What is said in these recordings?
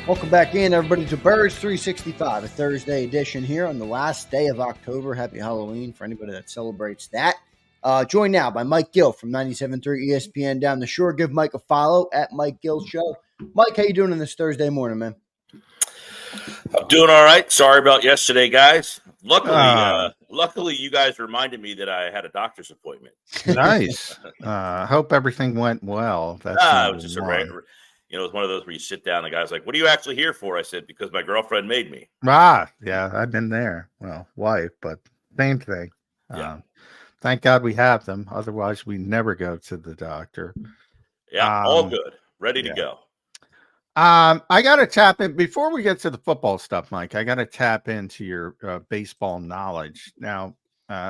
Welcome back in, everybody, to Birds 365, a Thursday edition here on the last day of October. Happy Halloween for anybody that celebrates that. Joined now by Mike Gill from 97.3 ESPN down the shore. Give Mike a follow at Mike Gill Show. Mike, how you doing on this Thursday morning, man? I'm doing all right. Sorry about yesterday, guys. Luckily, you guys reminded me that I had a doctor's appointment. Nice. Hope everything went well. It was just it was one of those where you sit down and the guy's like, "What are you actually here for?" I said, "Because my girlfriend made me." Yeah, I've been there. Well, wife, but same thing. Yeah. Thank God we have them. Otherwise, we never go to the doctor. Yeah, all good. Ready to go. I got to tap in before we get to the football stuff, Mike. I got to tap into your baseball knowledge. Now,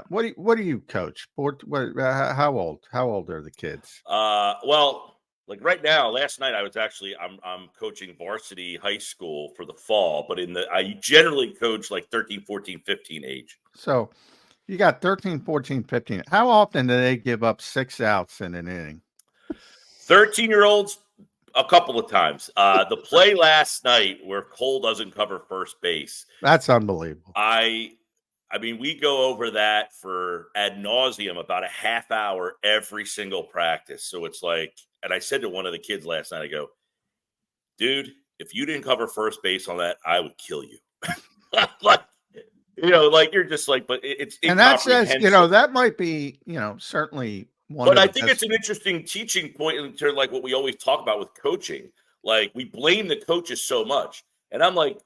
what do you coach? How old are the kids? Well, like right now, last night I'm coaching varsity high school for the fall, but I generally coach like 13, 14, 15 age. So you got 13, 14, 15. How often do they give up 6 outs in an inning? 13-year-olds, a couple of times. The play last night where Cole doesn't cover first base. That's unbelievable. I mean, we go over that for ad nauseum about a half hour every single practice. So it's like, and I said to one of the kids last night, I go, "Dude, if you didn't cover first base on that, I would kill you." You're just like, but it's and that says, that might be, certainly one. But I think it's an interesting teaching point in terms of like what we always talk about with coaching. Like we blame the coaches so much, and I'm like,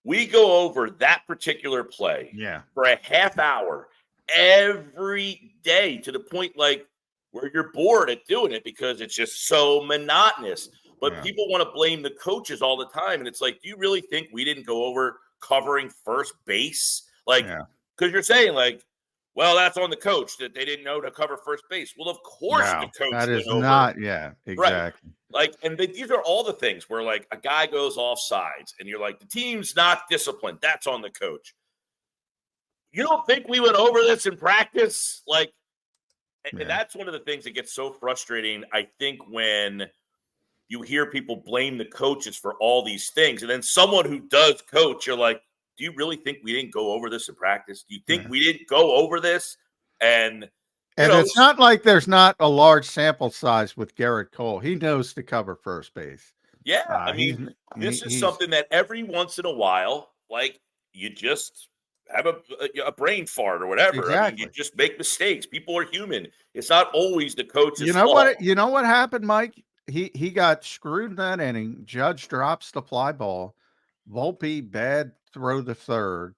we go over that particular play for a half hour every day to the point like where you're bored at doing it because it's just so monotonous. But people want to blame the coaches all the time. And it's like, do you really think we didn't go over covering first base? Like, because you're saying like, well, that's on the coach that they didn't know to cover first base. Well, of course the coach that is over. not, exactly. Right. Like, and these are all the things where like a guy goes off sides and you're like, the team's not disciplined. That's on the coach. You don't think we went over this in practice? Like, and that's one of the things that gets so frustrating, I think, when you hear people blame the coaches for all these things. And then someone who does coach, you're like, do you really think we didn't go over this in practice? Do you think we didn't go over this? And it's not like there's not a large sample size with Garrett Cole. He knows to cover first base. Yeah. I mean, this is something that every once in a while, like you just have a brain fart or whatever. Exactly. I mean, you just make mistakes. People are human. It's not always the coach's fault. What happened, Mike? He got screwed in that inning. Judge drops the fly ball. Volpe bad throw the third.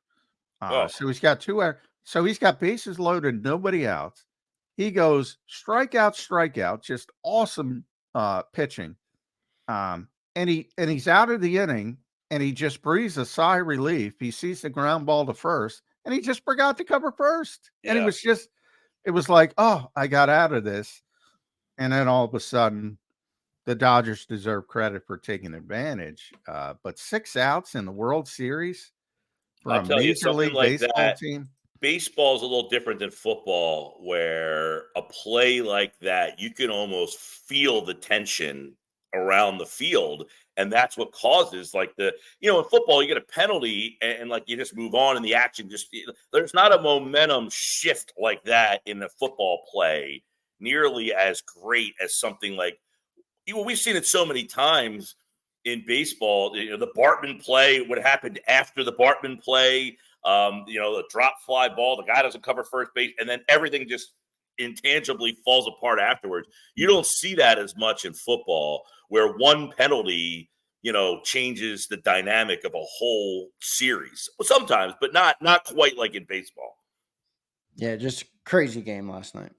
So he's got 2 errors. So he's got bases loaded, nobody out. He goes strikeout, just awesome pitching. And he's out of the inning, and he just breathes a sigh of relief. He sees the ground ball to first, and he just forgot to cover first. And it was like, oh, I got out of this. And then all of a sudden, the Dodgers deserve credit for taking advantage. But 6 outs in the World Series for a Major League Baseball team. Baseball is a little different than football, where a play like that, you can almost feel the tension around the field. And that's what causes like in football, you get a penalty and like you just move on and the action there's not a momentum shift like that in the football play nearly as great as something like, we've seen it so many times in baseball. The Bartman play, what happened after the Bartman play, the drop fly ball, the guy doesn't cover first base, and then everything just intangibly falls apart afterwards. You don't see that as much in football, where one penalty, changes the dynamic of a whole series. Well, sometimes, but not quite like in baseball. Yeah, just crazy game last night.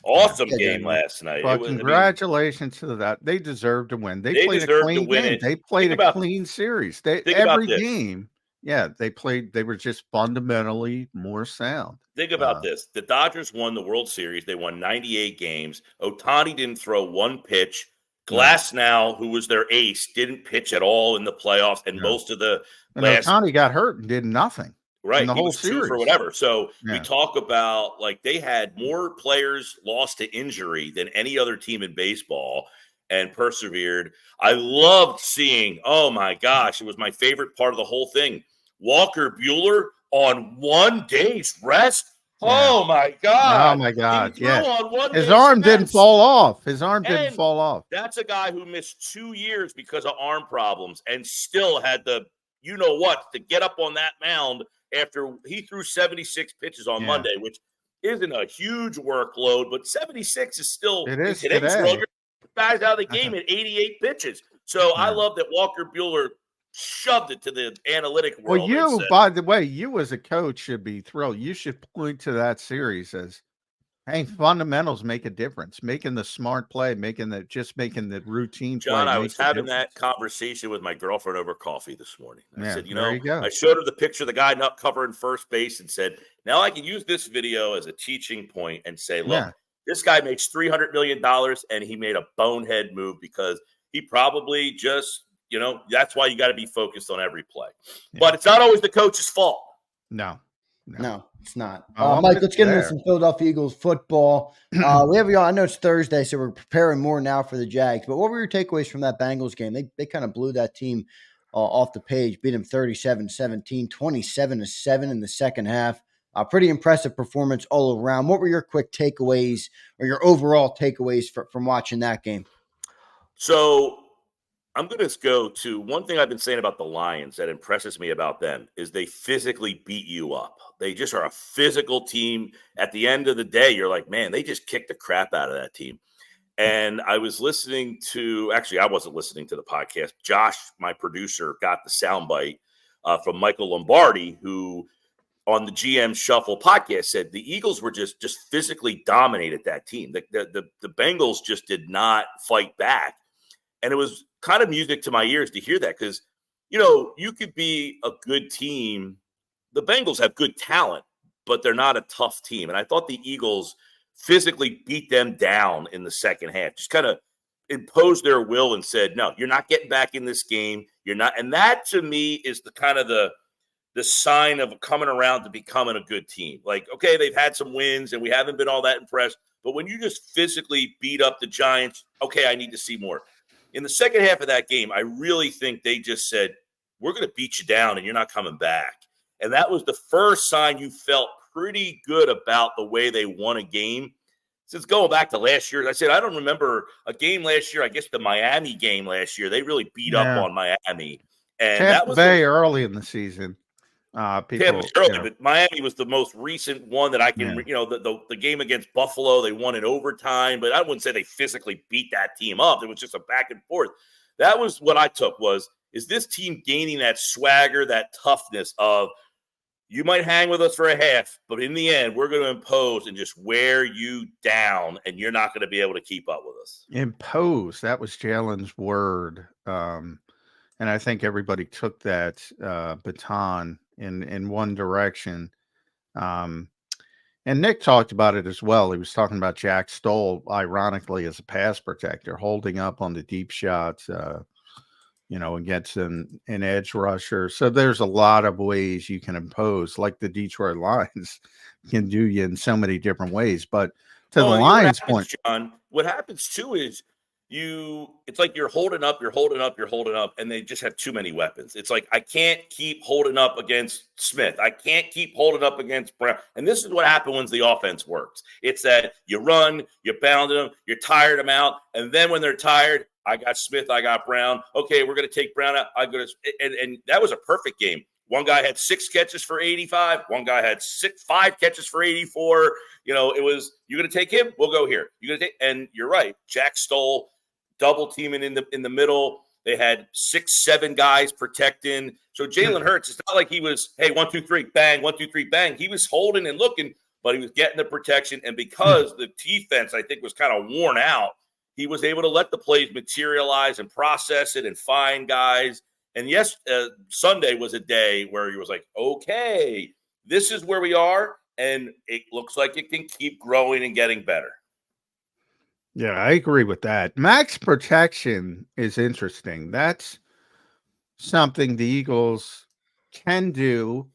Awesome game last night. Congratulations to that. They deserve to win. They played a clean game. They played a clean series. Every game. Yeah, they were just fundamentally more sound. Think about this. The Dodgers won the World Series. They won 98 games. Ohtani didn't throw one pitch. Glasnow, who was their ace, didn't pitch at all in the playoffs. And most of the Ohtani got hurt and did nothing. Right. In the whole series. For whatever. So we talk about like they had more players lost to injury than any other team in baseball. and persevered. I loved seeing, oh my gosh, it was my favorite part of the whole thing. Walker Buehler on 1 day's rest. Yeah. Oh my Oh God. my God. He threw Yeah. on 1 His day's arm didn't rest. fall off. His arm didn't And fall off. that's a guy who missed 2 years because of arm problems and still had the, you know what, to get up on that mound after he threw 76 pitches on Monday, which isn't a huge workload, but 76 is still, It in is today's today. world, guys out of the game at 88 pitches. So I Yeah. love that Walker Buehler shoved it to the analytic Well, world. and you, said, by the way, you as a coach should be thrilled. You should point to that series as, hey, fundamentals make a difference. Making the smart play, making the routine John, play I makes was a having difference. that conversation with my girlfriend over coffee this morning. I Yeah, said, you there know, you go. I showed her the picture of the guy not covering first base and said, now I can use this video as a teaching point and say, look, Yeah. this guy makes $300 million and he made a bonehead move because he probably just, you know, that's why you got to be focused on every play. Yeah. But it's not always the coach's fault. No, No, it's not. Oh, I'm Mike, with let's you get into there. some Philadelphia Eagles football. We have I know it's Thursday, so we're preparing more now for the Jags. But what were your takeaways from that Bengals game? They kind of blew that team off the page, beat them 37-17, 27-7 in the second half. Pretty impressive performance all around. What were your quick takeaways or your overall takeaways from watching that game? So I'm going to go to one thing I've been saying about the Lions that impresses me about them is they physically beat you up. They just are a physical team. At the end of the day, you're like, man, they just kicked the crap out of that team. And I was listening to, actually, I wasn't listening to the podcast. Josh, my producer, got the soundbite from Michael Lombardi, who on the GM Shuffle podcast said the Eagles were just physically dominated that team. The Bengals just did not fight back. And it was kind of music to my ears to hear that because, you know, you could be a good team. The Bengals have good talent, but they're not a tough team. And I thought the Eagles physically beat them down in the second half, just kind of imposed their will and said, no, you're not getting back in this game. You're not. And that to me is the kind of the sign of coming around to becoming a good team. Like, okay, they've had some wins and we haven't been all that impressed. But when you just physically beat up the Giants, okay, I need to see more. In the second half of that game, I really think they just said, we're going to beat you down and you're not coming back. And that was the first sign you felt pretty good about the way they won a game. Since going back to last year, I said, I don't remember a game last year. I guess the Miami game last year, they really beat up on Miami. And Tampa that was Bay early in the season. Tampa Bay early, but Miami was the most recent one that I can, you know, the game against Buffalo, they won in overtime, but I wouldn't say they physically beat that team up. It was just a back and forth. That was what I took is this team gaining that swagger, that toughness of you might hang with us for a half, but in the end, we're going to impose and just wear you down, and you're not going to be able to keep up with us. Impose. That was Jalen's word. And I think everybody took that baton in one direction. And Nick talked about it as well. He was talking about Jack Stoll, ironically, as a pass protector, holding up on the deep shots, you know, against an edge rusher. So there's a lot of ways you can impose, like the Detroit Lions can do you in so many different ways. But to the Lions' point, John, what happens too is it's like you're holding up, and they just have too many weapons. It's like, I can't keep holding up against Smith. I can't keep holding up against Brown. And this is what happens when the offense works. It's that you run, you bound them, you're tired them out. And then when they're tired, I got Smith, I got Brown. Okay, we're going to take Brown out. And that was a perfect game. One guy had 6 catches for 85. One guy had 5 catches for 84. You know, it was, you're going to take him? We'll go here. You're going to take, and you're right. Jack Stoll double teaming in the middle. They had 6, 7 guys protecting. So Jalen Hurts, it's not like he was, hey, 1, 2, 3, bang, 1, 2, 3, bang. He was holding and looking, but he was getting the protection. And because the defense, I think, was kind of worn out, he was able to let the plays materialize and process it and find guys. And yes, Sunday was a day where he was like, okay, this is where we are, and it looks like it can keep growing and getting better. Yeah, I agree with that. Max protection is interesting. That's something the Eagles can do,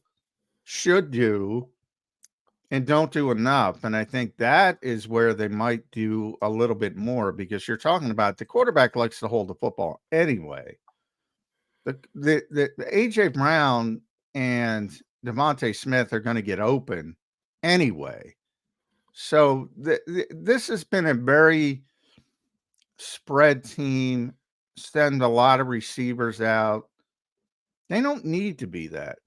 should do, and don't do enough. And I think that is where they might do a little bit more, because you're talking about the quarterback likes to hold the football anyway. The AJ Brown and Devontae Smith are going to get open anyway. So this has been a very spread team, send a lot of receivers out. They don't need to be that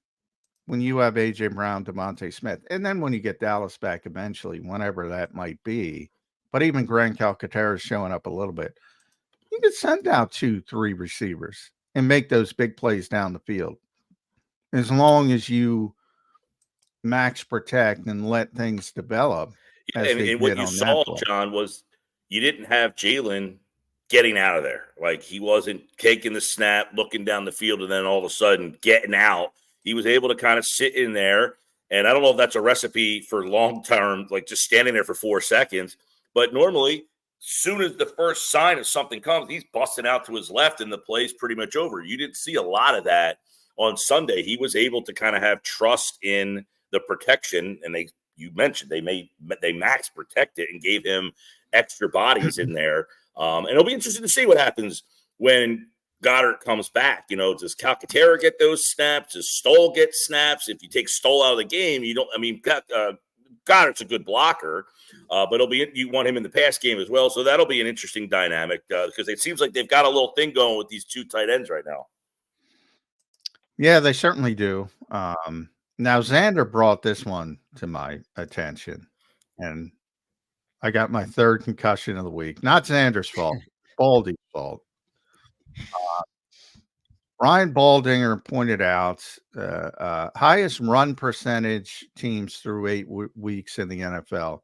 when you have AJ Brown, Devontae Smith, and then when you get Dallas back eventually, whenever that might be. But even Grand Calcaterra is showing up a little bit. You could send out 2-3 receivers and make those big plays down the field, as long as you max protect and let things develop as And, they and what did you on that saw, play. John, was you didn't have Jalen getting out of there. Like, he wasn't taking the snap, looking down the field, and then all of a sudden getting out. He was able to kind of sit in there. And I don't know if that's a recipe for long term, like just standing there for 4 seconds. But normally, soon as the first sign of something comes, he's busting out to his left, and the play's pretty much over. You didn't see a lot of that on Sunday. He was able to kind of have trust in the protection, and you mentioned they max protected and gave him extra bodies in there. And it'll be interesting to see what happens when Goddard comes back. Does Calcaterra get those snaps? Does Stoll get snaps? If you take Stoll out of the game, you don't. I mean, Goddard's a good blocker, but you want him in the pass game as well. So that'll be an interesting dynamic, because it seems like they've got a little thing going with these 2 tight ends right now. Yeah, they certainly do. Now Zander brought this one to my attention, and I got my 3rd concussion of the week. Not Zander's fault, Baldy's fault. Brian Baldinger pointed out highest run percentage teams through 8 weeks in the NFL.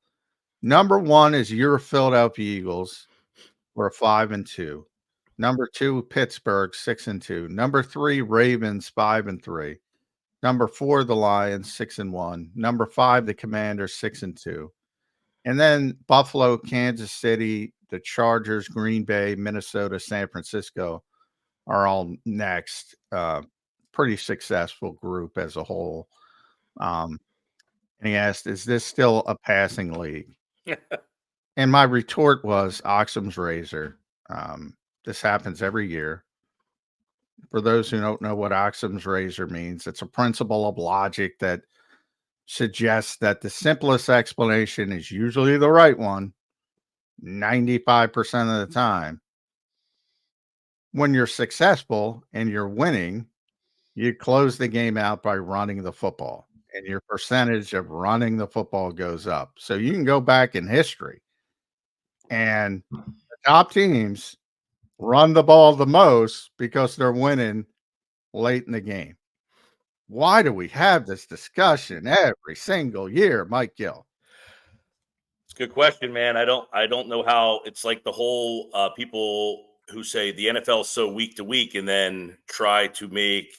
Number 1 is your Philadelphia Eagles, were 5-2. Number 2, Pittsburgh, 6-2. Number 3, Ravens, 5-3. Number 4, the Lions, 6-1. Number 5, the Commanders, 6-2. And then Buffalo, Kansas City, the Chargers, Green Bay, Minnesota, San Francisco are all next. Pretty successful group as a whole. And he asked, is this still a passing league? And my retort was Occam's razor. This happens every year. For those who don't know what Occam's razor means, it's a principle of logic that suggests that the simplest explanation is usually the right one 95% of the time. When you're successful and you're winning, you close the game out by running the football, and your percentage of running the football goes up. So you can go back in history, and the top teams run the ball the most because they're winning late in the game. Why do we have this discussion every single year, Mike Gill? It's a good question, man. I don't know how. It's like the whole people who say the NFL is so week to week, and then try to make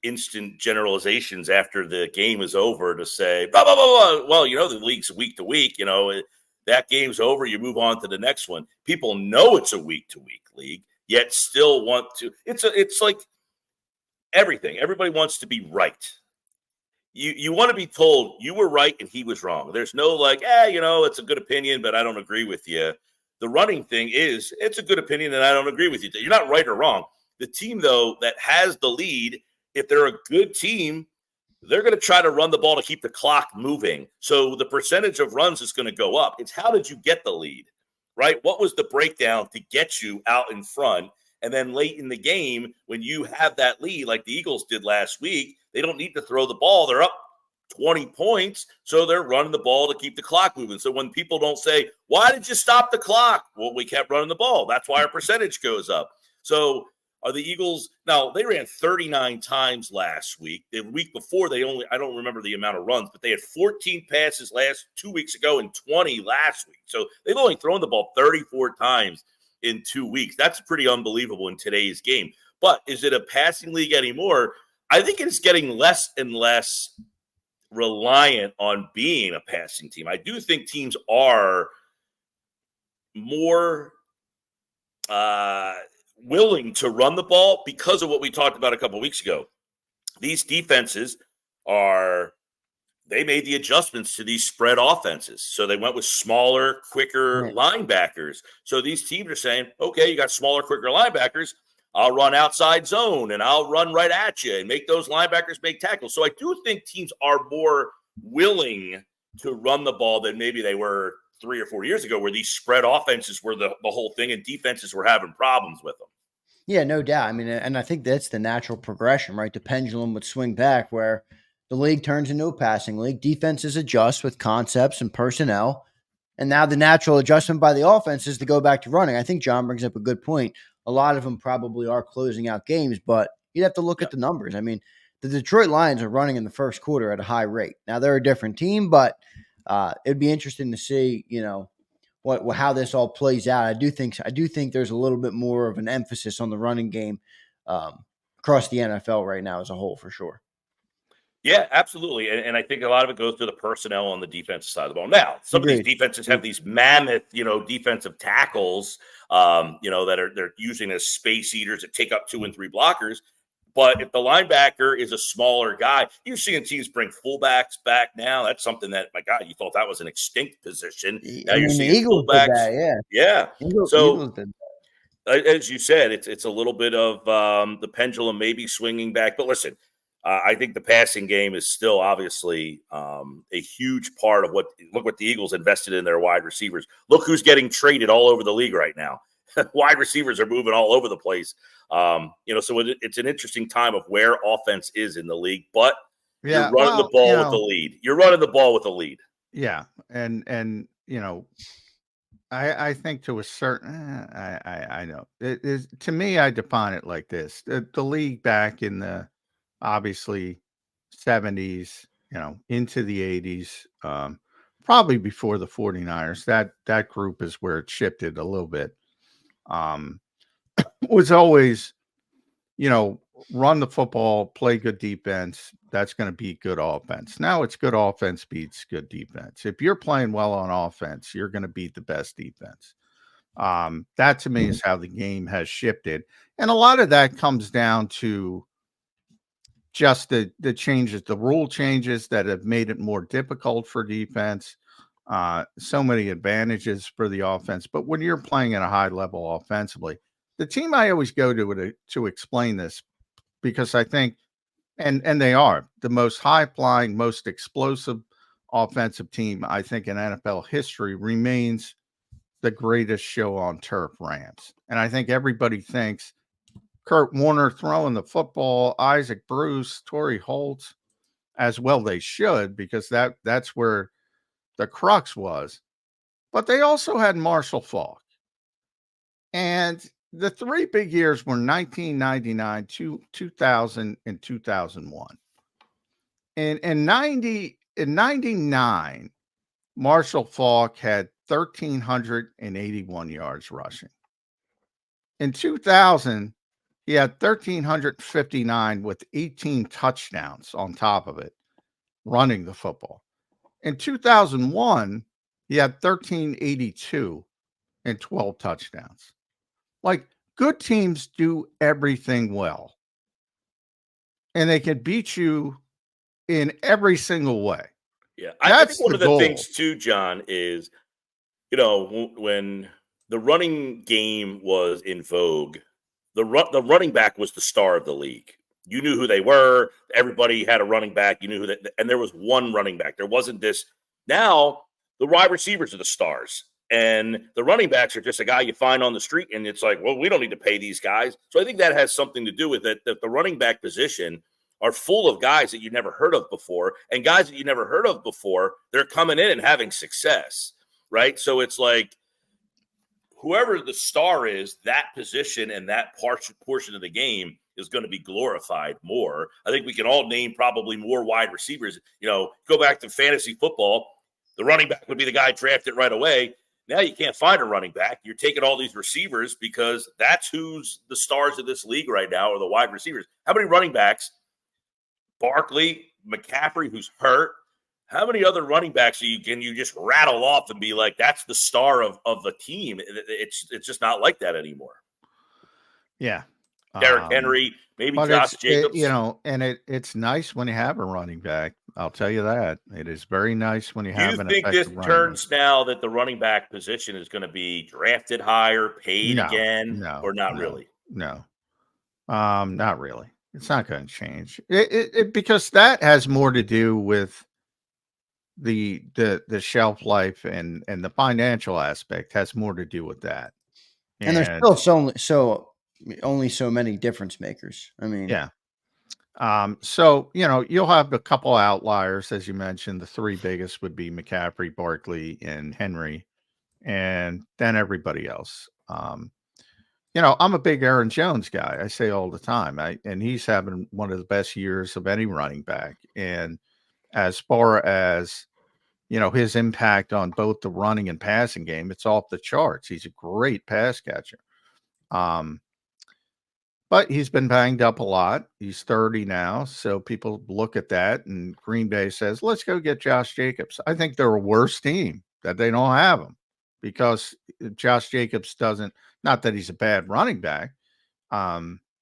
instant generalizations after the game is over to say, blah, blah, blah, blah. Well, the league's week to week. That game's over, you move on to the next one. People know it's a week to week league, yet still want to. It's like everything. Everybody wants to be right. You want to be told you were right and he was wrong. There's no like, it's a good opinion, but I don't agree with you. The running thing is, it's a good opinion and I don't agree with you. You're not right or wrong. The team, though, that has the lead, if they're a good team, they're going to try to run the ball to keep the clock moving. So the percentage of runs is going to go up. It's how did you get the lead, right? What was the breakdown to get you out in front? And then late in the game, when you have that lead, like the Eagles did last week, they don't need to throw the ball. They're up 20 points, so they're running the ball to keep the clock moving. So when people don't say, why did you stop the clock? Well, we kept running the ball. That's why our percentage goes up. So are the Eagles – now, they ran 39 times last week. The week before, I don't remember the amount of runs, but they had 14 passes 2 weeks ago and 20 last week. So they've only thrown the ball 34 times in 2 weeks. That's pretty unbelievable in today's game. But is it a passing league anymore? I think it's getting less and less reliant on being a passing team. I do think teams are more willing to run the ball because of what we talked about a couple of weeks ago. These defenses they made the adjustments to these spread offenses. So they went with smaller, quicker linebackers. So these teams are saying, okay, you got smaller, quicker linebackers. I'll run outside zone and I'll run right at you and make those linebackers make tackles. So I do think teams are more willing to run the ball than maybe they were 3 or 4 years ago, where these spread offenses were the whole thing and defenses were having problems with them. Yeah, no doubt. I mean, and I think that's the natural progression, right? The pendulum would swing back where the league turns into a passing league. Defenses adjust with concepts and personnel. And now the natural adjustment by the offense is to go back to running. I think John brings up a good point. A lot of them probably are closing out games, but you'd have to look at the numbers. I mean, the Detroit Lions are running in the first quarter at a high rate. Now they're a different team, but it'd be interesting to see, how this all plays out. I do think there's a little bit more of an emphasis on the running game across the NFL right now as a whole, for sure. Yeah, absolutely. And I think a lot of it goes to the personnel on the defensive side of the ball. Now, some of these defenses have these mammoth, defensive tackles, that they're using as space eaters that take up 2 and 3 blockers. But if the linebacker is a smaller guy, you're seeing teams bring fullbacks back now. That's something that, my God, you thought that was an extinct position. Now you're seeing Eagles fullbacks. did that, yeah. Eagles did that. As you said, it's a little bit of the pendulum maybe swinging back. But listen, I think the passing game is still obviously a huge part of look what the Eagles invested in their wide receivers. Look who's getting traded all over the league right now. Wide receivers are moving all over the place. So it's an interesting time of where offense is in the league, but you're running the ball with the lead. You're running the ball with the lead. Yeah. And I think to a certain, I know it is, to me, I define it like this. The league back in the, obviously 70s, into the 80s, probably before the 49ers, that group is where it shifted a little bit. Was always, run the football, play good defense. That's going to beat good offense. Now it's good offense beats good defense. If you're playing well on offense, you're going to beat the best defense. That to me is how the game has shifted. And a lot of that comes down to just the changes, the rule changes that have made it more difficult for defense. So many advantages for the offense. But when you're playing at a high level offensively, the team I always go to explain this, because I think, and they are the most high flying, most explosive offensive team, I think, in NFL history, remains the greatest show on turf, Rams. And I think everybody thinks Kurt Warner throwing the football, Isaac Bruce, Torrey Holt, as well they should, because that's where the crux was. But they also had Marshall Faulk. And the 3 big years were 1999, 2000, and 2001. And in 99, Marshall Faulk had 1,381 yards rushing. In 2000, he had 1,359 with 18 touchdowns on top of it, running the football. In 2001, he had 1,382 and 12 touchdowns. Like, good teams do everything well, and they can beat you in every single way. Yeah, I think one of the things too, John, is, when the running game was in vogue, the running back was the star of the league. You knew who they were. Everybody had a running back. You knew and there was one running back. There wasn't this. Now the wide receivers are the stars, and the running backs are just a guy you find on the street. And it's like, well, we don't need to pay these guys. So I think that has something to do with it, that the running back position are full of guys that you never heard of before, and guys that you never heard of before, they're coming in and having success, right? So it's like, whoever the star is, that position and that portion of the game is going to be glorified more. I think we can all name probably more wide receivers. Go back to fantasy football, the running back would be the guy drafted right away. Now you can't find a running back. You're taking all these receivers because that's who's the stars of this league right now, are the wide receivers. How many running backs? Barkley, McCaffrey, who's hurt. How many other running backs can you just rattle off and be like, that's the star of the team? It's just not like that anymore. Yeah. Derrick Henry, maybe But Josh Jacobs. and it's nice when you have a running back. I'll tell you that. It is very nice when you Do you have an think this effective running back. turns now that the running back position is going to be drafted higher, paid again, or not really? No. Not really. It's not going to change. Because that has more to do with the shelf life and the financial aspect has more to do with that. And there's still only so many difference makers. I mean, yeah. So you'll have a couple outliers, as you mentioned. The three biggest would be McCaffrey, Barkley, and Henry, and then everybody else. I'm a big Aaron Jones guy. I say all the time, and he's having one of the best years of any running back. And as far as his impact on both the running and passing game, it's off the charts. He's a great pass catcher. But he's been banged up a lot. He's 30 now. So people look at that, and Green Bay says, let's go get Josh Jacobs. I think they're a worse team that they don't have him because Josh Jacobs doesn't, not that he's a bad running back.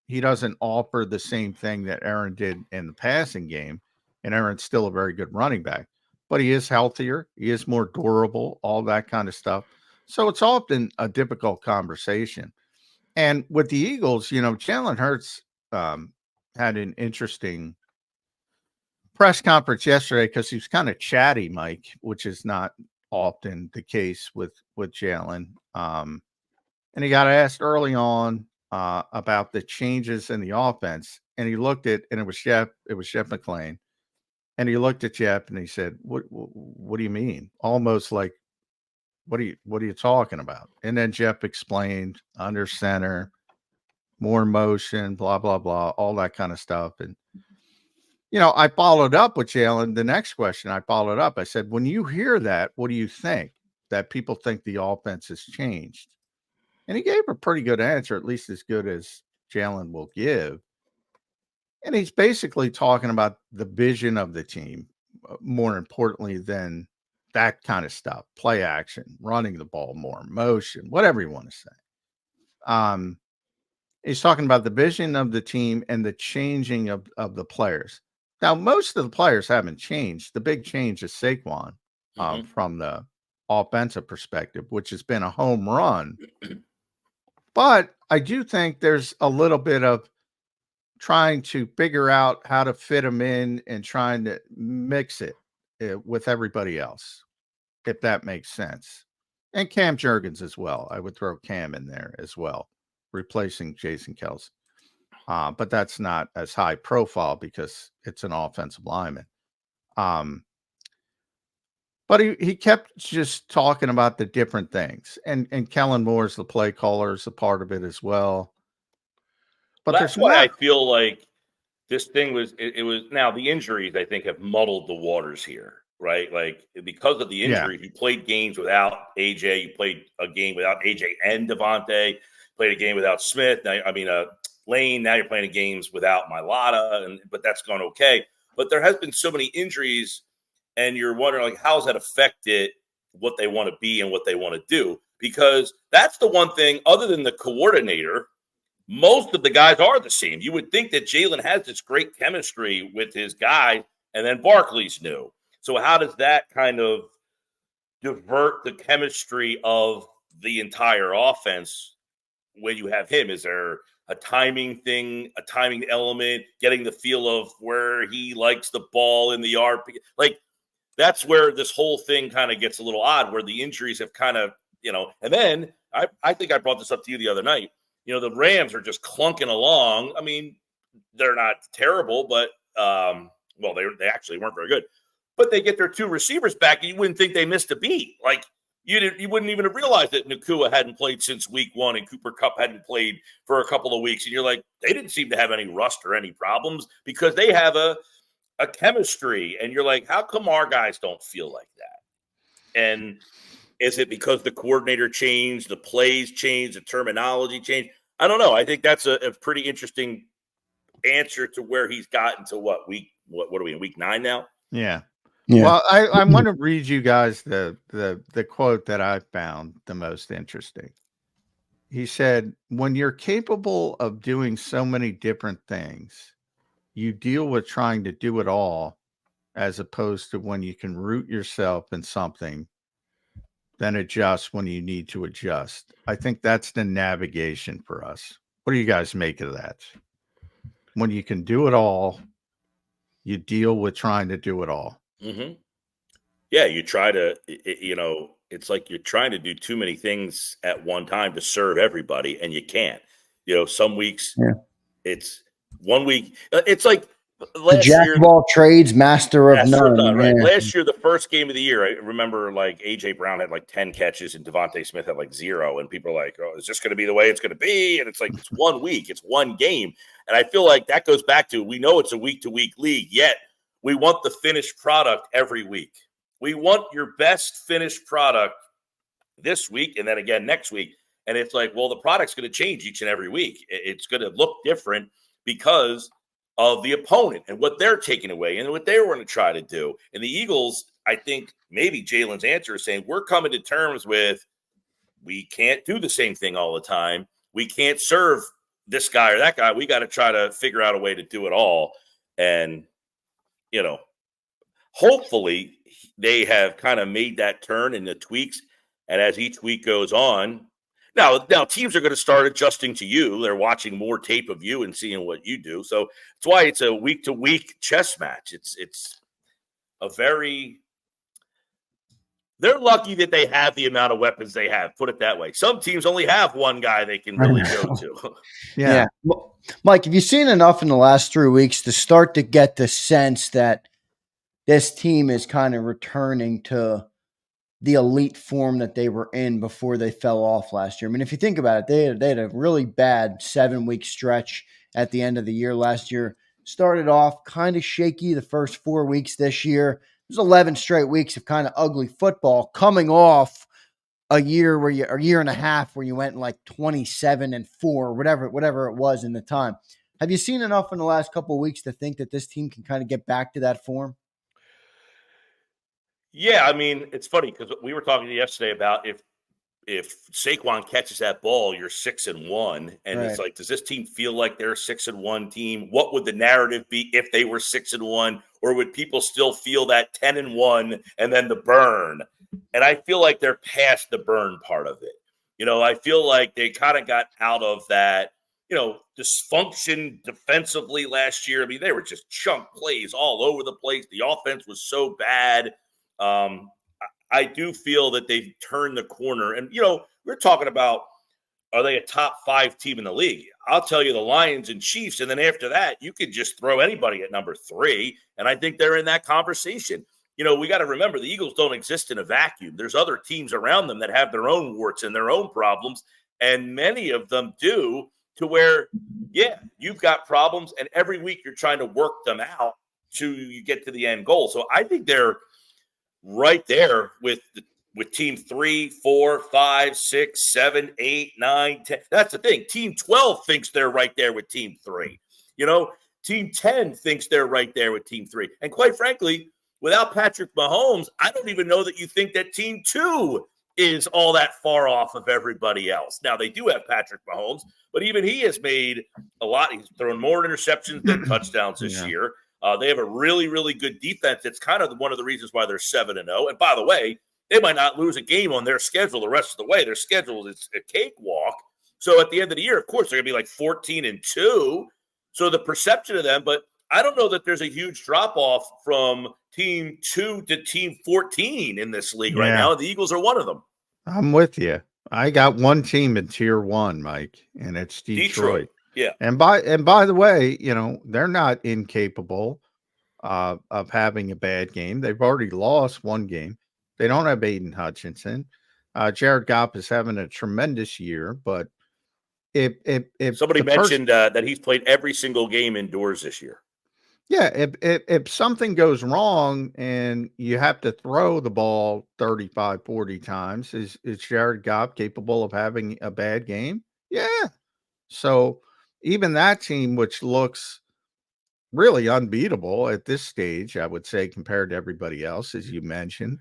He doesn't offer the same thing that Aaron did in the passing game. And Aaron's still a very good running back, but he is healthier. He is more durable, all that kind of stuff. So it's often a difficult conversation. And with the Eagles, Jalen Hurts had an interesting press conference yesterday because he was kind of chatty, Mike, which is not often the case with Jalen. And he got asked early on about the changes in the offense, and he looked at, and it was Jeff McClain, and he looked at Jeff and he said, "What do you mean?" Almost like, what are you talking about? And then Jeff explained under center, more motion, blah, blah, blah, all that kind of stuff. And, I followed up with Jalen. The next question I followed up, I said, when you hear that, what do you think? That people think the offense has changed? And he gave a pretty good answer, at least as good as Jalen will give. And he's basically talking about the vision of the team, more importantly than that kind of stuff, play action, running the ball more, motion, whatever you want to say. He's talking about the vision of the team and the changing of the players. Now, most of the players haven't changed. The big change is Saquon from the offensive perspective, which has been a home run. But I do think there's a little bit of trying to figure out how to fit him in and trying to mix it with everybody else, if that makes sense. And Cam Jurgens as well. I would throw Cam in there as well, replacing Jason Kelce. But that's not as high profile because it's an offensive lineman. But he kept just talking about the different things. And Kellen Moore's the play caller is a part of it as well. But that's why I feel like this thing was now the injuries, I think, have muddled the waters here, right? Like because of the injuries, you played games without AJ, you played a game without AJ and Devontae, played a game without Smith. Lane, now you're playing games without Mailata, but that's gone okay. But there has been so many injuries, and you're wondering, like, how has that affected what they want to be and what they want to do? Because that's the one thing, other than the coordinator, most of the guys are the same. You would think that Jalen has this great chemistry with his guy, and then Barkley's new. So how does that kind of divert the chemistry of the entire offense when you have him? Is there a timing thing, a timing element, getting the feel of where he likes the ball in the RP? Like, that's where this whole thing kind of gets a little odd, where the injuries have kind of, and then I think I brought this up to you the other night. The Rams are just clunking along. I mean, they're not terrible, but, they actually weren't very good. But they get their two receivers back, and you wouldn't think they missed a beat. Like, you wouldn't even have realized that Nakua hadn't played since week 1 and Cooper Kupp hadn't played for a couple of weeks. And you're like, they didn't seem to have any rust or any problems because they have a chemistry. And you're like, how come our guys don't feel like that? And is it because the coordinator changed, the plays changed, the terminology changed? I don't know. I think that's a pretty interesting answer to where he's gotten to what are we in week 9 now? Yeah. Well, I want to read you guys the quote that I found the most interesting. he said, when you're capable of doing so many different things, you deal with trying to do it all as opposed to when you can root yourself in something, then adjust when you need to adjust. I think that's the navigation for us. What do you guys make of that? When you can do it all, you deal with trying to do it all. Mm-hmm. Yeah, you try to, it's like you're trying to do too many things at one time to serve everybody, and you can't. Some weeks it's 1 week. It's like The last jack year, of all trades, master of master of none. none, right? Yeah. Last year, the first game of the year, I remember like AJ Brown had like 10 catches and Devontae Smith had like 0. And people are like, oh, is this going to be the way it's going to be? And it's like, it's 1 week, it's one game. And I feel like that goes back to, we know it's a week to week league, yet we want the finished product every week. We want your best finished product this week and then again next week. And it's like, well, the product's going to change each and every week. It's going to look different because of the opponent and what they're taking away and what they were going to try to do. And the Eagles, I think maybe Jalen's answer is saying we're coming to terms with we can't do the same thing all the time. We can't serve this guy or that guy. We got to try to figure out a way to do it all. And, hopefully they have kind of made that turn in the tweaks. And as each week goes on, now teams are going to start adjusting to you. They're watching more tape of you and seeing what you do. So that's why it's a week to week chess match. It's a very, they're lucky that they have the amount of weapons they have. Put it that way. Some teams only have one guy they can really go to. Yeah. Well, Mike, have you seen enough in the last 3 weeks to start to get the sense that this team is kind of returning to the elite form that they were in before they fell off last year? I mean, if you think about it, they had a really bad 7-week stretch at the end of the year last year. Started off kind of shaky the first 4 weeks this year. It was 11 straight weeks of kind of ugly football, coming off a year and a half where you went like 27-4, whatever it was in the time. Have you seen enough in the last couple of weeks to think that this team can kind of get back to that form? Yeah, I mean, it's funny because we were talking yesterday about if Saquon catches that ball, you're 6-1, and Right. It's like, does this team feel like they're a 6-1 team? What would the narrative be if they were 6-1, or would people still feel that 10-1 and then the burn? And I feel like they're past the burn part of it. I feel like they kind of got out of that, dysfunction defensively last year. I mean, they were just chunk plays all over the place. The offense was so bad. I do feel that they've turned the corner. And, we're talking about, are they a top 5 team in the league? I'll tell you the Lions and Chiefs. And then after that, you could just throw anybody at number 3. And I think they're in that conversation. We got to remember the Eagles don't exist in a vacuum. There's other teams around them that have their own warts and their own problems. And many of them do, to where, yeah, you've got problems. And every week you're trying to work them out to you get to the end goal. So I think they're right there with team 3, 4, 5, 6, 7, 8, 9, 10. That's the thing. Team 12 thinks they're right there with team 3. Team 10 thinks they're right there with team 3. And quite frankly, without Patrick Mahomes, I don't even know that you think that team 2 is all that far off of everybody else. Now, they do have Patrick Mahomes, but even he has made a lot. He's thrown more interceptions than touchdowns this year. They have a really, really good defense. It's kind of one of the reasons why they're 7-0. And by the way, they might not lose a game on their schedule the rest of the way. Their schedule is a cakewalk. So at the end of the year, of course, they're going to be like 14-2. So the perception of them, but I don't know that there's a huge drop-off from team 2 to team 14 in this league right now. The Eagles are one of them. I'm with you. I got one team in tier 1, Mike, and it's Detroit. Yeah. And by the way, they're not incapable of having a bad game. They've already lost one game. They don't have Aiden Hutchinson. Jared Goff is having a tremendous year, but if somebody mentioned that he's played every single game indoors this year. Yeah, if something goes wrong and you have to throw the ball 35, 40 times, is Jared Goff capable of having a bad game? Yeah. So even that team, which looks really unbeatable at this stage, I would say, compared to everybody else, as you mentioned,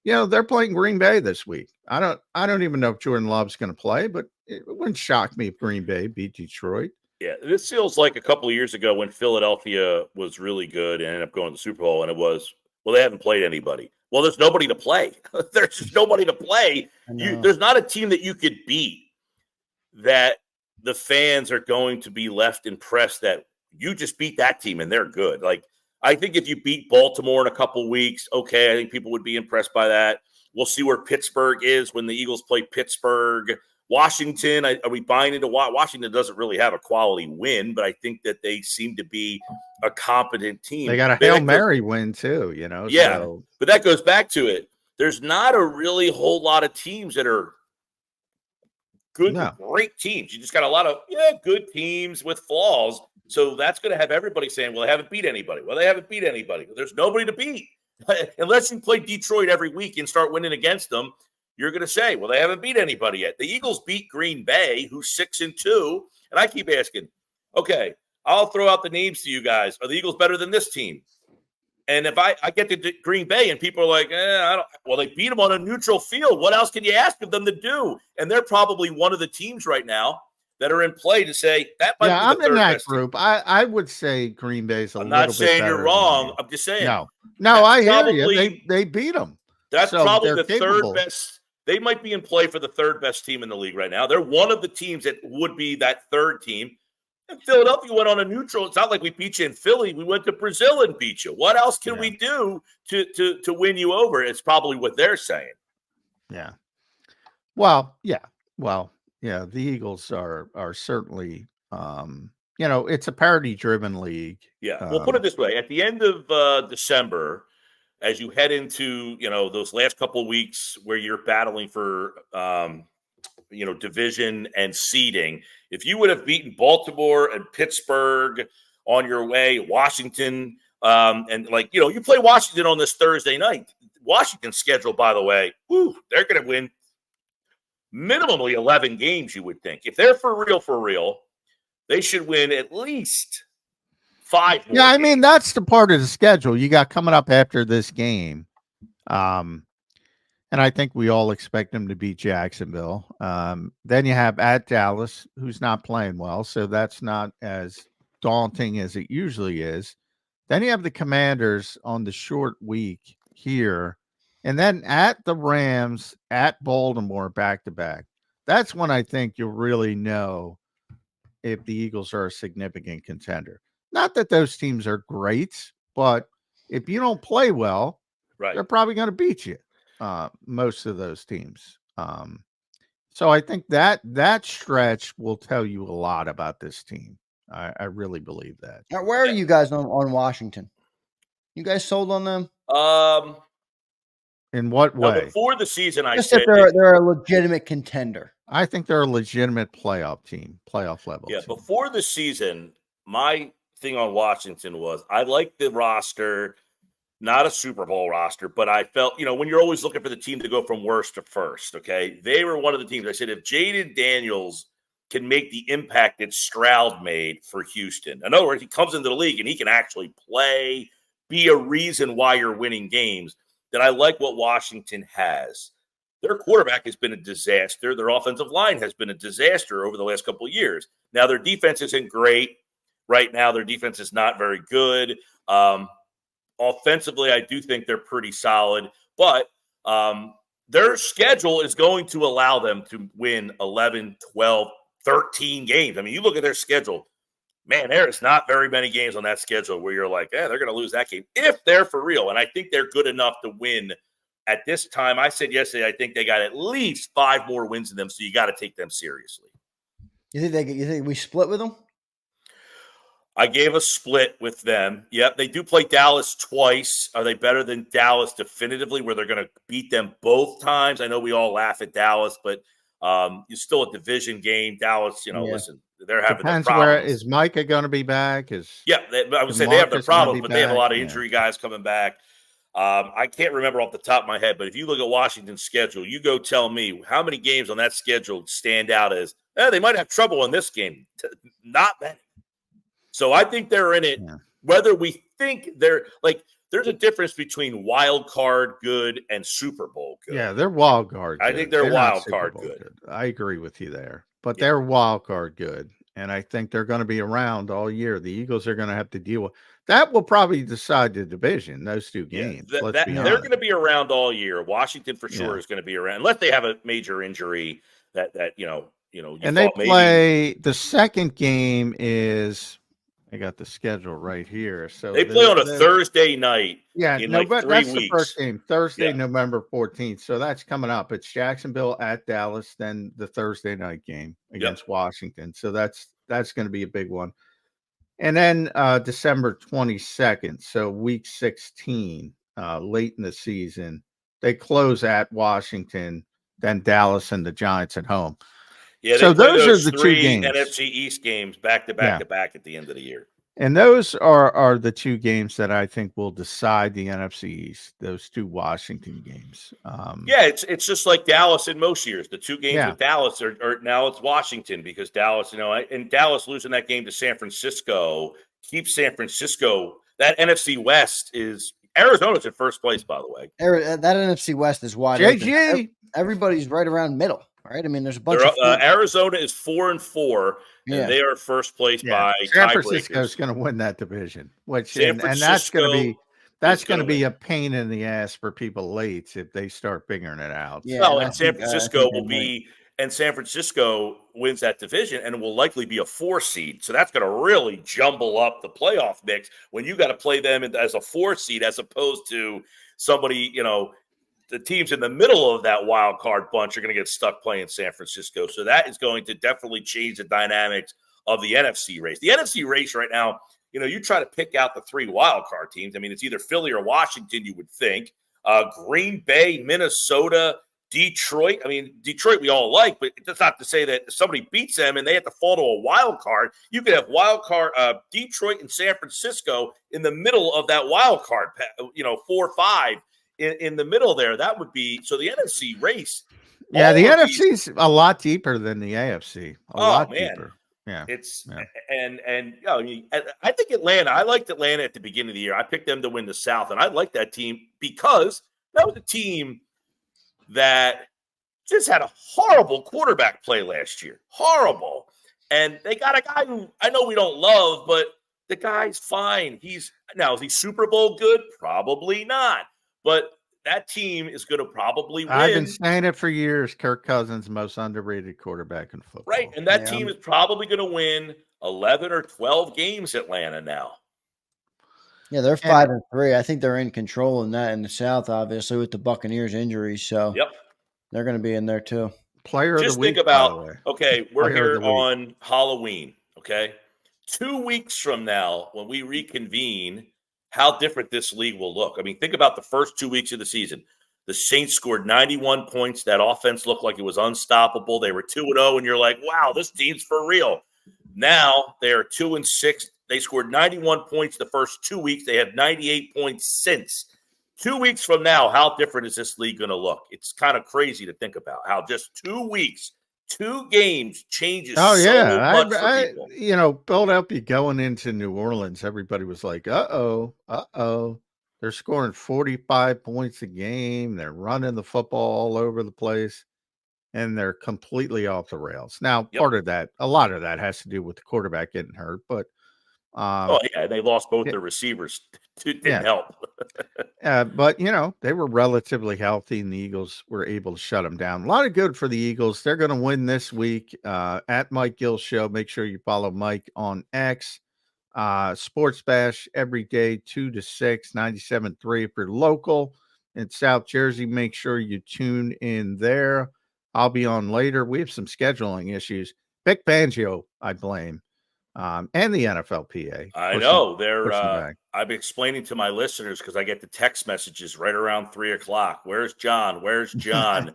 they're playing Green Bay this week. I don't even know if Jordan Love's going to play, but it wouldn't shock me if Green Bay beat Detroit. Yeah, this feels like a couple of years ago when Philadelphia was really good and ended up going to the Super Bowl, and it was, well, they haven't played anybody. Well, there's nobody to play. There's just nobody to play. There's not a team that you could beat that the fans are going to be left impressed that you just beat that team and they're good. Like, I think if you beat Baltimore in a couple weeks, okay, I think people would be impressed by that. We'll see where Pittsburgh is when the Eagles play Pittsburgh. Washington, are we buying into Washington? Doesn't really have a quality win, but I think that they seem to be a competent team. They got a Hail Mary win too, Yeah, so. But that goes back to it. There's not a really whole lot of teams that are good, great teams. You just got a lot of good teams with flaws. So that's going to have everybody saying, well, they haven't beat anybody. Well, they haven't beat anybody. There's nobody to beat. Unless you play Detroit every week and start winning against them, you're going to say, well, they haven't beat anybody yet. The Eagles beat Green Bay, who's 6-2. And I keep asking, okay, I'll throw out the names to you guys. Are the Eagles better than this team? And if I get to Green Bay and people are like, well, they beat them on a neutral field. What else can you ask of them to do? And they're probably one of the teams right now that are in play to say that might be the I'm third in that best group. team. I would say Green Bay's a little bit better. I'm not saying you're wrong. I'm just saying. No, I hear you. They beat them. That's so probably the third best. They might be in play for the third best team in the league right now. They're one of the teams that would be that third team. And Philadelphia went on a neutral. It's not like we beat you in Philly. We went to Brazil and beat you. What else can we do to win you over? It's probably what they're saying. Yeah. Well, yeah. The Eagles are certainly, it's a parity-driven league. Yeah. We'll put it this way. At the end of December, as you head into, those last couple of weeks where you're battling for, division and seeding, if you would have beaten Baltimore and Pittsburgh on your way, Washington, and you play Washington on this Thursday night. Washington's schedule, by the way, they're going to win minimally 11 games, you would think. If they're for real, they should win at least 5 more games. I mean, that's the part of the schedule you got coming up after this game. And I think we all expect them to beat Jacksonville. Then you have at Dallas, who's not playing well, so that's not as daunting as it usually is. Then you have the Commanders on the short week here. And then at the Rams, at Baltimore, back-to-back. That's when I think you'll really know if the Eagles are a significant contender. Not that those teams are great, but if you don't play well, they're probably going to beat you, most of those teams. So I think that stretch will tell you a lot about this team. I really believe that. Now, where are you guys on Washington? You guys sold on them? In what way? Before the season, I said said they're a legitimate contender. I think they're a legitimate playoff team, playoff level. Yeah, team. Before the season, my thing on Washington was I liked the roster, not a Super Bowl roster, but I felt, when you're always looking for the team to go from worst to first, okay, they were one of the teams. I said, if Jaden Daniels can make the impact that Stroud made for Houston, in other words, he comes into the league and he can actually play, be a reason why you're winning games, then I like what Washington has. Their quarterback has been a disaster. Their offensive line has been a disaster over the last couple of years. Now, their defense isn't great. Right now, their defense is not very good. Offensively, I do think they're pretty solid. But their schedule is going to allow them to win 11, 12, 13 games. I mean, you look at their schedule. Man, there is not very many games on that schedule where you're like, they're going to lose that game if they're for real. And I think they're good enough to win at this time. I said yesterday, I think they got at least 5 more wins in them, so you got to take them seriously. You think we split with them? I gave a split with them. Yep, they do play Dallas twice. Are they better than Dallas definitively, where they're going to beat them both times? I know we all laugh at Dallas, but you're still a division game. Dallas, listen, they're having their problems. Where is Micah going to be back? I would say they have their problems, but they have a lot of injury guys coming back. I can't remember off the top of my head, but if you look at Washington's schedule, you go tell me how many games on that schedule stand out as, they might have trouble in this game. Not many. So I think they're in it, whether we think they're like there's a difference between wild card good and Super Bowl good. Yeah, they're wild card good. I think they're wild card good. I agree with you there. But they're wild card good. And I think they're going to be around all year. The Eagles are going to have to deal with that. Will probably decide the division, those two games. They're going to be around all year. Washington for sure is going to be around unless they have a major injury that and they play the second game is I got the schedule right here. So they play on a Thursday night. Yeah, in but 3 that's weeks. the first game, Thursday, November 14th. So that's coming up. It's Jacksonville at Dallas, then the Thursday night game against Washington. So that's going to be a big one. And then December 22nd, so week 16, late in the season, they close at Washington, then Dallas and the Giants at home. Yeah, so those are the 2 games. NFC East games back to back at the end of the year. And those are the 2 games that I think will decide the NFC East, those 2 Washington games. It's just like Dallas in most years. The 2 games with Dallas are now it's Washington because Dallas, and Dallas losing that game to San Francisco keeps San Francisco. That NFC West is Arizona's in first place, by the way. That NFC West is wide open. Everybody's right around middle. Right, I mean, there's a bunch of Arizona is 4-4, and they are first place by San Francisco is going to win that division, and that's going to be a pain in the ass for people late if they start figuring it out. Yeah, and San Francisco San Francisco wins that division and will likely be a 4 seed. So that's going to really jumble up the playoff mix when you got to play them as a 4 seed as opposed to somebody, the teams in the middle of that wild card bunch are going to get stuck playing San Francisco. So that is going to definitely change the dynamics of the NFC race. The NFC race right now, you try to pick out the 3 wild card teams. I mean, it's either Philly or Washington, you would think. Green Bay, Minnesota, Detroit. I mean, Detroit we all like, but that's not to say that if somebody beats them and they have to fall to a wild card. You could have wild card Detroit and San Francisco in the middle of that wild card, 4-5. In the middle there, that would be so the NFC race. Yeah, the NFC's a lot deeper than the AFC. A lot deeper. Yeah, and I think Atlanta. I liked Atlanta at the beginning of the year. I picked them to win the South, and I liked that team because that was a team that just had a horrible quarterback play last year. Horrible, and they got a guy who I know we don't love, but the guy's fine. Is he Super Bowl good? Probably not. But that team is going to probably win. I've been saying it for years. Kirk Cousins, most underrated quarterback in football. Right, and that team is probably going to win 11 or 12 games, Atlanta, now. Yeah, they're 5-3. I think they're in control in the South, obviously, with the Buccaneers injuries. So they're going to be in there too. Player of the week. Just think about, we're here on Halloween, 2 weeks from now when we reconvene, how different this league will look. I mean, think about the first 2 weeks of the season. The Saints scored 91 points. That offense looked like it was unstoppable. They were 2-0, and you're like, wow, this team's for real. Now they are 2-6. They scored 91 points the first 2 weeks. They have 98 points since. 2 weeks from now, how different is this league going to look? It's kind of crazy to think about how just 2 weeks, 2 games changes so much for people. Philadelphia going into New Orleans, everybody was like, uh-oh. They're scoring 45 points a game. They're running the football all over the place, and they're completely off the rails. Now, part of that, a lot of that has to do with the quarterback getting hurt, but they lost both their receivers. Didn't help. But, they were relatively healthy, and the Eagles were able to shut them down. A lot of good for the Eagles. They're going to win this week at Mike Gill Show. Make sure you follow Mike on X. Sports Bash every day, 2 to 6, 97.3. If you're local in South Jersey, make sure you tune in there. I'll be on later. We have some scheduling issues. Vic Fangio, I blame. And the NFLPA. I know they're. I'm explaining to my listeners because I get the text messages right around 3:00. Where's John? Where's John?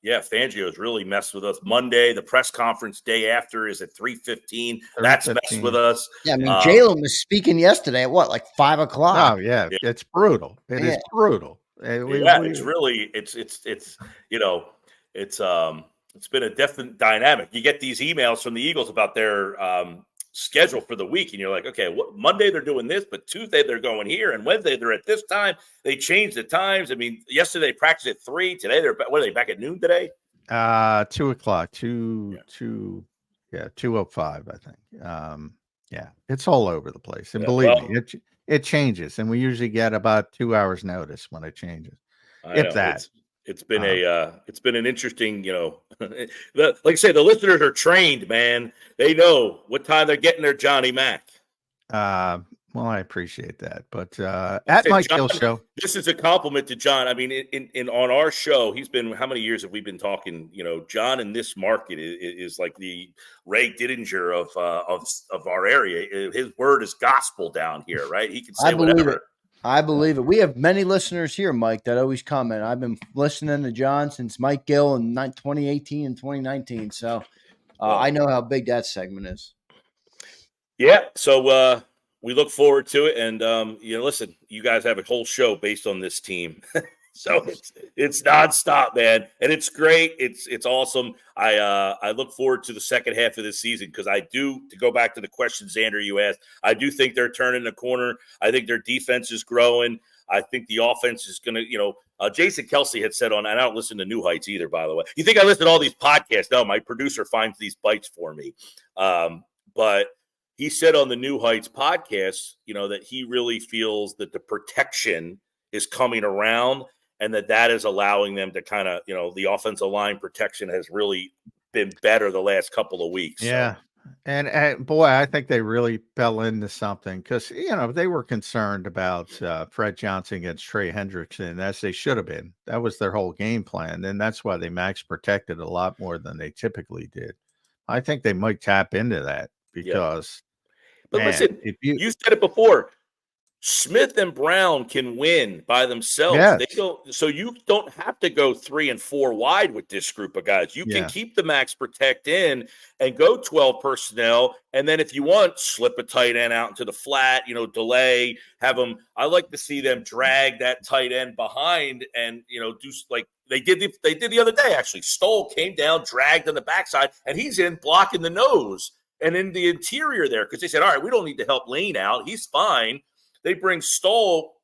Fangio's really messed with us. Monday, the press conference day after is at 3:15. That's messed with us. Yeah, I mean, Jalen was speaking yesterday at 5:00. Oh yeah, it's brutal. It is brutal. It's really it's been a different dynamic. You get these emails from the Eagles about their schedule for the week, and you're like, okay, what Monday they're doing this, but Tuesday they're going here, and Wednesday they're at this time. They changed the times. I mean, yesterday they practiced at 3. Today what are they back at noon today? 2:00, 2:05, I think. Yeah, it's all over the place. And believe me, it changes. And we usually get about 2 hours notice when it changes. If that. It's been an interesting, like I say, the listeners are trained, man. They know what time they're getting their Johnny Mac. Well, I appreciate that, but at Mike Gill Show, this is a compliment to John. I mean, in on our show, he's been, how many years have we been talking? John in this market is like the Ray Didinger of our area. His word is gospel down here, right? He can say whatever. I believe it. We have many listeners here, Mike, that always comment. I've been listening to John since Mike Gill in 2018 and 2019, so I know how big that segment is. Yeah, so we look forward to it, and listen, you guys have a whole show based on this team, so it's nonstop, man, and it's great. It's awesome. I look forward to the second half of this season because to go back to the question, Zander, you asked, I do think they're turning the corner. I think their defense is growing. I think the offense is going to, Jason Kelsey had said and I don't listen to New Heights either, by the way. You think I listen to all these podcasts? No, my producer finds these bites for me, but he said on the New Heights podcast, that he really feels that the protection is coming around and that is allowing them to kind of, the offensive line protection has really been better the last couple of weeks. Yeah. So. And boy, I think they really fell into something because, they were concerned about Fred Johnson against Trey Hendrickson, as they should have been. That was their whole game plan. And that's why they max protected a lot more than they typically did. I think they might tap into that because But listen, you said it before. Smith and Brown can win by themselves. Yes. So you don't have to go 3 and 4 wide with this group of guys. You can keep the max protect in and go 12 personnel. And then if you want, slip a tight end out into the flat, delay, have them. I like to see them drag that tight end behind and, do like they did the other day, actually. Stoll came down, dragged on the backside, and he's in blocking the nose and in the interior there because they said, all right, we don't need to help Lane out. He's fine. They bring Stoll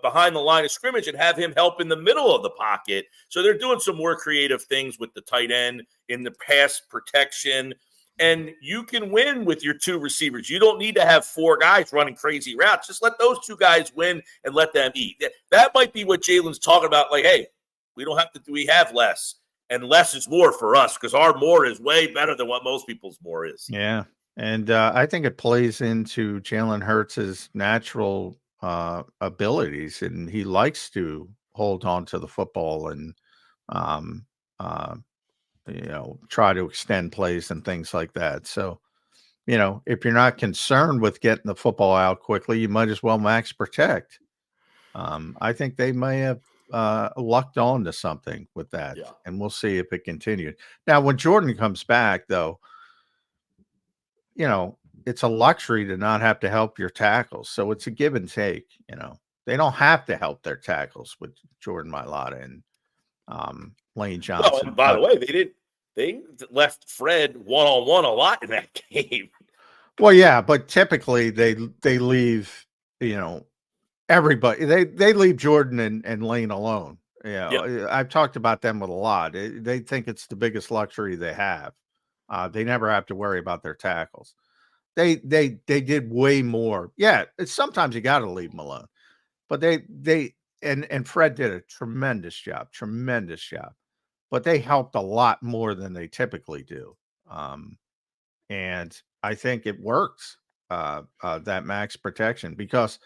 behind the line of scrimmage and have him help in the middle of the pocket. So they're doing some more creative things with the tight end in the pass protection. And you can win with your 2 receivers. You don't need to have 4 guys running crazy routes. Just let those 2 guys win and let them eat. That might be what Jalen's talking about. Like, hey, we have less. And less is more for us because our more is way better than what most people's more is. Yeah. And I think it plays into Jalen Hurts' natural abilities, and he likes to hold on to the football and, try to extend plays and things like that. So, if you're not concerned with getting the football out quickly, you might as well max protect. I think they may have lucked on to something with that, and we'll see if it continued. Now, when Jordan comes back, though, it's a luxury to not have to help your tackles. So it's a give and take, They don't have to help their tackles with Jordan Mailata and Lane Johnson. Well, and by the way, they left Fred one-on-one a lot in that game. Well, yeah, but typically they leave, everybody. They leave Jordan and Lane alone. I've talked about them with a lot. They think it's the biggest luxury they have. They never have to worry about their tackles. They did way more. Yeah, sometimes you got to leave them alone, but and Fred did a tremendous job. But they helped a lot more than they typically do, and I think it works. That max protection because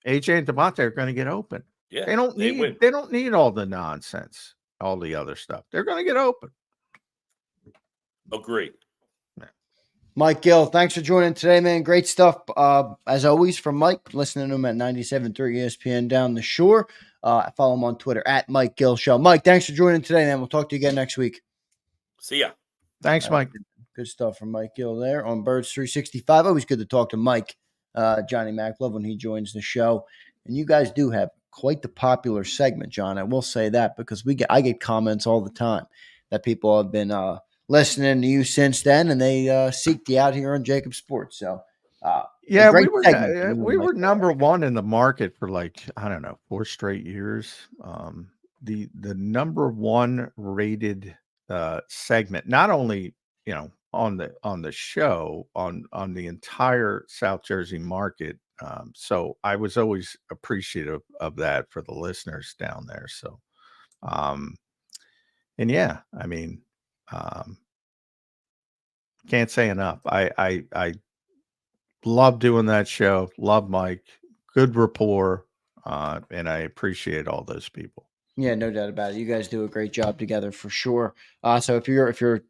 AJ and Devontae are going to get open. Yeah, they don't need all the nonsense, all the other stuff. They're going to get open. Agreed. Mike Gill, thanks for joining today, man. Great stuff, as always, from Mike. Listening to him at 97.3 ESPN down the shore. Follow him on Twitter at Mike Gill Show. Mike, thanks for joining today, man. We'll talk to you again next week. See ya. Thanks, Mike. Good stuff from Mike Gill there on Birds 365. Always good to talk to Mike, Johnny Mac. Love when he joins the show. And you guys do have quite the popular segment, John. I will say that because I get comments all the time that people have been listening to you since then, and they seeked you out here on JAKIB Sports. So, yeah, great segment. we were number one in the market for like, I don't know, 4 straight years. The number one rated segment, not only, you know, on the show, on the entire South Jersey market. So I was always appreciative of that for the listeners down there. So, and yeah, I mean, can't say enough. I love doing that show. Love Mike. Good rapport. And I appreciate all those people. Yeah, no doubt about it. You guys do a great job together for sure. So if you're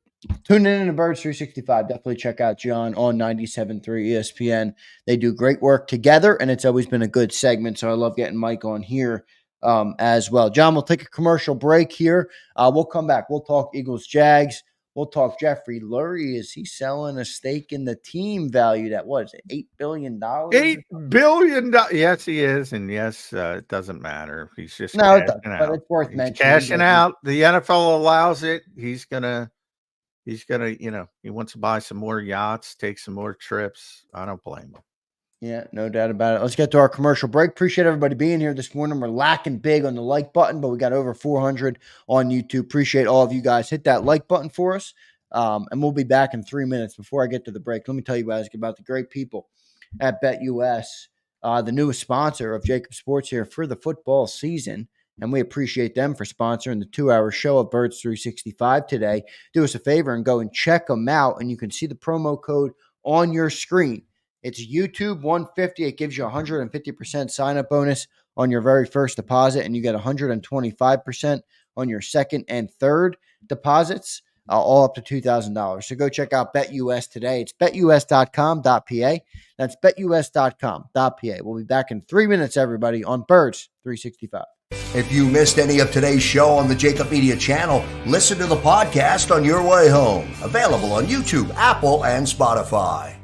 tuning in to Birds 365, definitely check out John on 97.3 ESPN. They do great work together, and it's always been a good segment. So I love getting Mike on here as well. John, we'll take a commercial break here. We'll come back. We'll talk Eagles, Jags. We'll talk Jeffrey Lurie. Is he selling a stake in the team valued at what is it, $8 billion? $8 billion. Yes, he is, and yes, it doesn't matter. He's just No, cashing out. but it's worth mentioning. Cashing out. The NFL allows it. He's gonna, you know, he wants to buy some more yachts, take some more trips. I don't blame him. Yeah, no doubt about it. Let's get to our commercial break. Appreciate everybody being here this morning. We're lacking big on the like button, but we got over 400 on YouTube. Appreciate all of you guys. Hit that like button for us, and we'll be back in 3 minutes. Before I get to the break, let me tell you guys about the great people at BetUS, the newest sponsor of JAKIB Sports here for the football season, and we appreciate them for sponsoring the 2-hour show of Birds 365 today. Do us a favor and go and check them out, and you can see the promo code on your screen. It's YouTube 150. It gives you 150% sign-up bonus on your very first deposit, and you get 125% on your second and third deposits, all up to $2,000. So go check out BetUS today. It's betus.com.pa. That's betus.com.pa. We'll be back in 3 minutes, everybody, on Birds 365. If you missed any of today's show on the JAKIB Media channel, listen to the podcast on your way home. Available on YouTube, Apple, and Spotify.